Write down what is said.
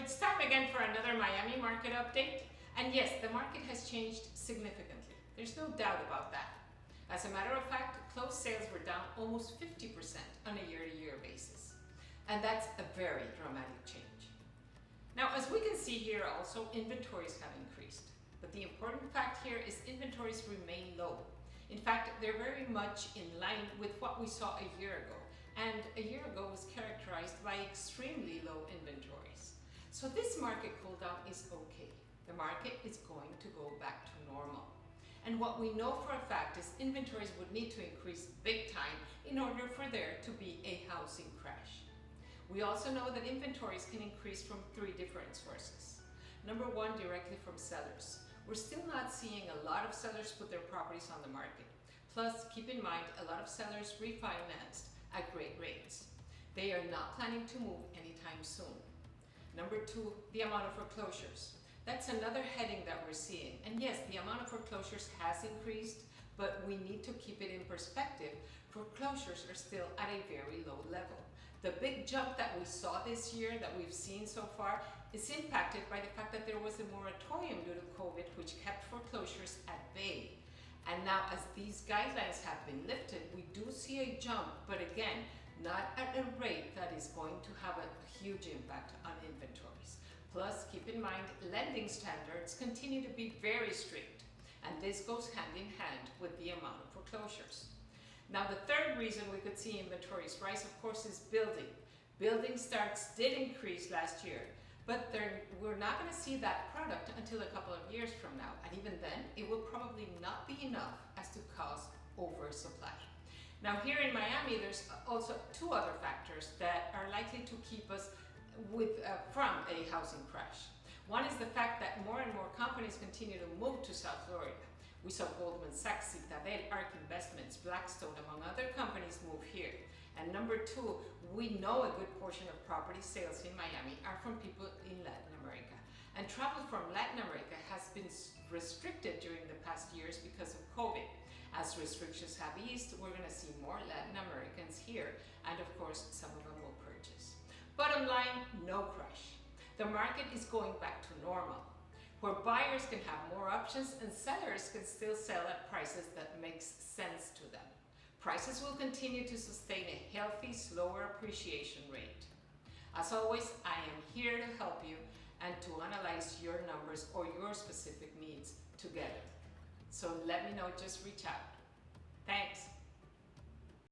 it's time again for another Miami market update. And yes, the market has changed significantly. There's no doubt about that. As a matter of fact, closed sales were down almost 50% on a year-to-year basis. And that's a very dramatic change. Now, as we can see here also, inventories have increased. But the important fact here is inventories remain low. In fact, they're very much in line with what we saw a year ago. And a year ago was characterized by extremely low inventories. So this market cool down is okay. The market is going to go back to normal. And what we know for a fact is inventories would need to increase big time in order for there to be a housing crash. We also know that inventories can increase from three different sources. Number one, directly from sellers. We're still not seeing a lot of sellers put their properties on the market. Plus, keep in mind, a lot of sellers refinanced at great rates. They are not planning to move anytime soon. Number two, the amount of foreclosures. That's another heading that we're seeing. And yes, the amount of foreclosures has increased, but we need to keep it in perspective. Foreclosures are still at a very low level. The big jump that we saw this year, that we've seen so far, is impacted by the fact that there was a moratorium due to COVID, which kept foreclosures at bay. And now, as these guidelines have been lifted, we do see a jump, but again, not at a rate that is going to have a huge impact on inventories. Plus, keep in mind, lending standards continue to be very strict, and this goes hand in hand with the amount of foreclosures. Now, the third reason we could see inventories rise, of course, is building. Building starts did increase last year, but we're not going to see that product until a couple of years from now. And even then, it will probably not be enough as to cause oversupply. Now, here in Miami, there's also two other factors that are likely to keep us from a housing crash. One is the fact that more and more companies continue to move to South Florida. We saw Goldman Sachs, Citadel, ARK Investments, Blackstone, among other companies move here. And number two, we know a good portion of property sales in Miami are from people in Latin America. And travel from Latin America has been restricted during the past years because of COVID. As restrictions have eased, we're going to see more Latin Americans here. And of course, some of them will purchase. Bottom line, no crash. The market is going back to normal, where buyers can have more options and sellers can still sell at prices that makes sense to them. Prices will continue to sustain a healthy, slower appreciation rate. As always, I am here to help you and to analyze your numbers or your specific needs together. So let me know, just reach out. Thanks.